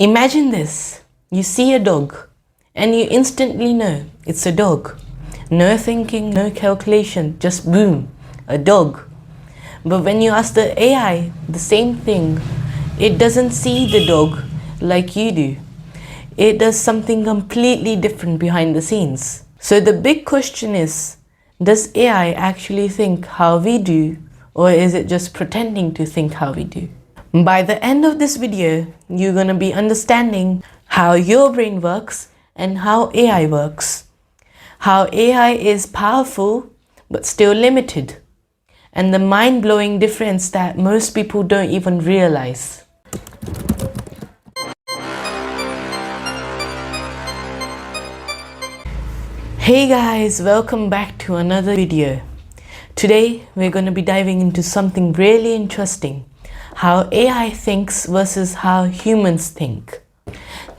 Imagine this. You see a dog and you instantly know it's a dog. No thinking, no calculation, just boom, a dog. But when you ask the AI the same thing, it doesn't see the dog like you do. It does something completely different behind the scenes. So the big question is, does AI actually think how we do, or is it just pretending to think how we do? By the end of this video, you're gonna be understanding how your brain works and how AI works. How AI is powerful but still limited. And the mind-blowing difference that most people don't even realize. Hey guys, welcome back to another video. Today we're going to be diving into something really interesting. How AI thinks versus how humans think.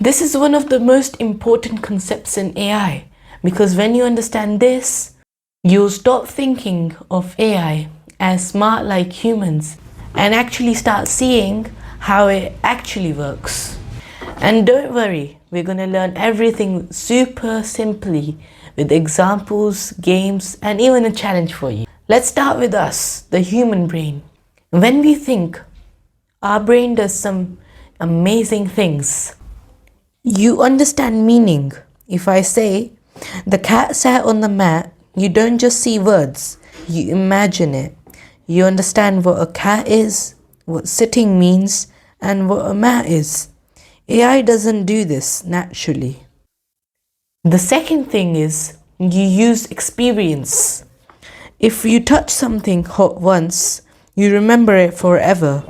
This is one of the most important concepts in AI, because when you understand this, you'll stop thinking of AI as smart like humans and actually start seeing how it actually works. And don't worry, we're going to learn everything super simply with examples, games, and even a challenge for you. Let's start with us, the human brain. When we think, our brain does some amazing things. You understand meaning. If I say, the cat sat on the mat, you don't just see words, you imagine it. You understand what a cat is, what sitting means, and what a mat is. AI doesn't do this naturally. The second thing is, you use experience. If you touch something hot once, you remember it forever.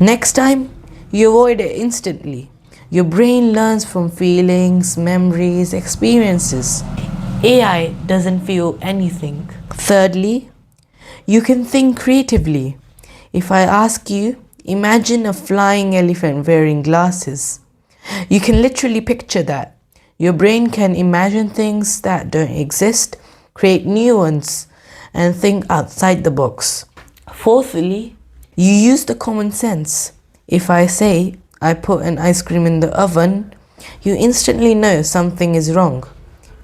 Next time, you avoid it instantly. Your brain learns from feelings, memories, experiences. AI doesn't feel anything. Thirdly, you can think creatively. If I ask you, imagine a flying elephant wearing glasses. You can literally picture that. Your brain can imagine things that don't exist, create new ones, and think outside the box. Fourthly, you use the common sense. If I say, I put an ice cream in the oven, you instantly know something is wrong.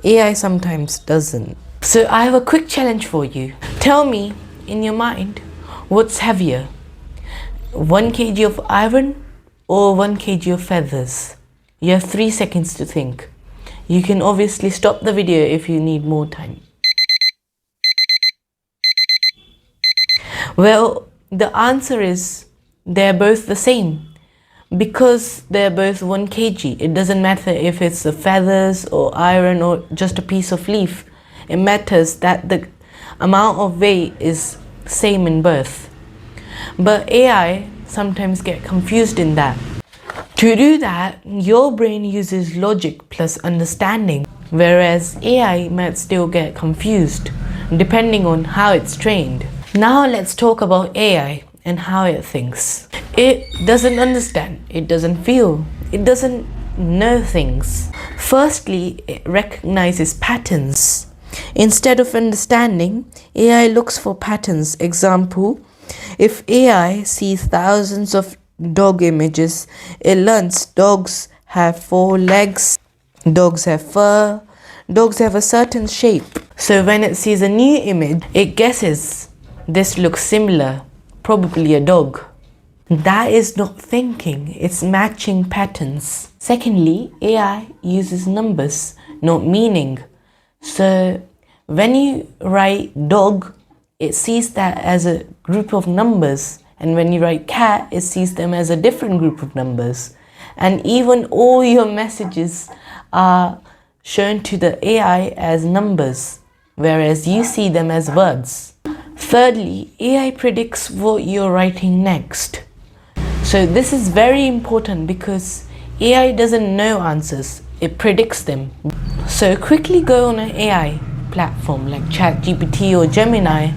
AI sometimes doesn't. So I have a quick challenge for you. Tell me, in your mind, what's heavier? 1 kg of iron or 1 kg of feathers? You have 3 seconds to think. You can obviously stop the video if you need more time. Well, the answer is they're both the same. Because they're both 1 kg, it doesn't matter if it's the feathers or iron or just a piece of leaf. It matters that the amount of weight is same in both. But AI sometimes get confused in that. To do that, your brain uses logic plus understanding, whereas AI might still get confused, depending on how it's trained. Now let's talk about AI and how it thinks. It doesn't understand, it doesn't feel, it doesn't know things. Firstly, it recognizes patterns. Instead of understanding, AI looks for patterns. Example, if AI sees thousands of dog images, it learns dogs have 4 legs, dogs have fur, dogs have a certain shape. So when it sees a new image, it guesses, this looks similar, probably a dog. That is not thinking, it's matching patterns. Secondly, AI uses numbers, not meaning. So when you write dog, it sees that as a group of numbers. And when you write cat, it sees them as a different group of numbers. And even all your messages are shown to the AI as numbers, whereas you see them as words. Thirdly, AI predicts what you're writing next. So this is very important because AI doesn't know answers, it predicts them. So quickly go on an AI platform like ChatGPT or Gemini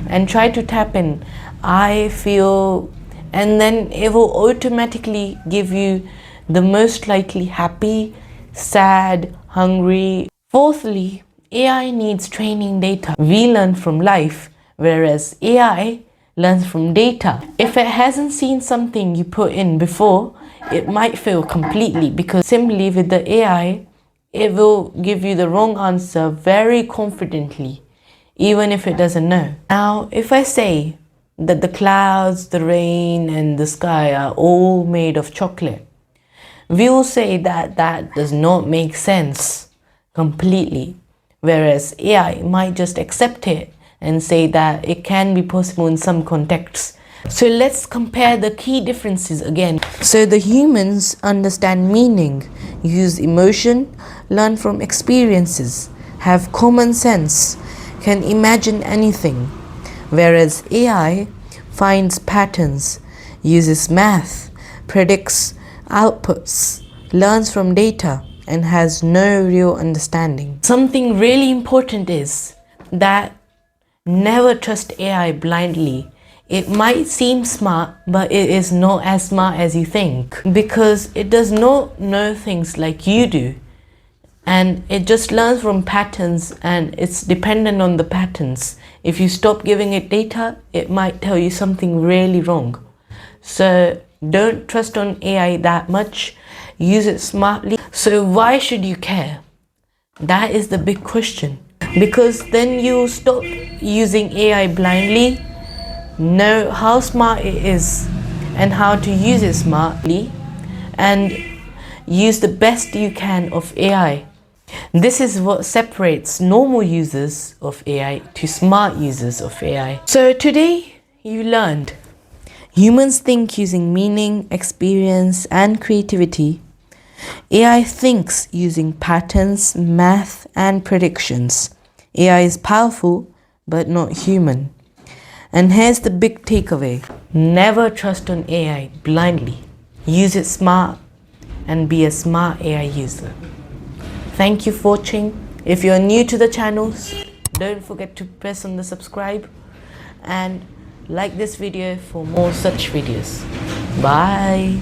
and try to type in I feel, and then it will automatically give you the most likely happy, sad, hungry. Fourthly, AI needs training data. We learn from life, whereas AI learns from data. If it hasn't seen something you put in before, it might fail completely, because simply with the AI, it will give you the wrong answer very confidently, even if it doesn't know. Now, if I say that the clouds, the rain, and the sky are all made of chocolate, we will say that that does not make sense completely, whereas AI might just accept it and say that it can be possible in some contexts. So let's compare the key differences again. So the humans understand meaning, use emotion, learn from experiences, have common sense, can imagine anything, whereas AI finds patterns, uses math, predicts outputs, learns from data, and has no real understanding. Something really important is that never trust AI blindly. It might seem smart, but it is not as smart as you think, because it does not know things like you do. And it just learns from patterns, and it's dependent on the patterns. If you stop giving it data, it might tell you something really wrong. So don't trust on AI that much. Use it smartly. So why should you care? That is the big question. Because then you stop using AI blindly, know how smart it is and how to use it smartly, and use the best you can of AI. This is what separates normal users of AI to smart users of AI. So today you learned humans think using meaning, experience, and creativity. AI thinks using patterns, math, and predictions. AI is powerful, but not human. And here's the big takeaway. Never trust on AI blindly. Use it smart and be a smart AI user. Thank you for watching. If you're new to the channels, don't forget to press on the subscribe and like this video for more such videos. Bye.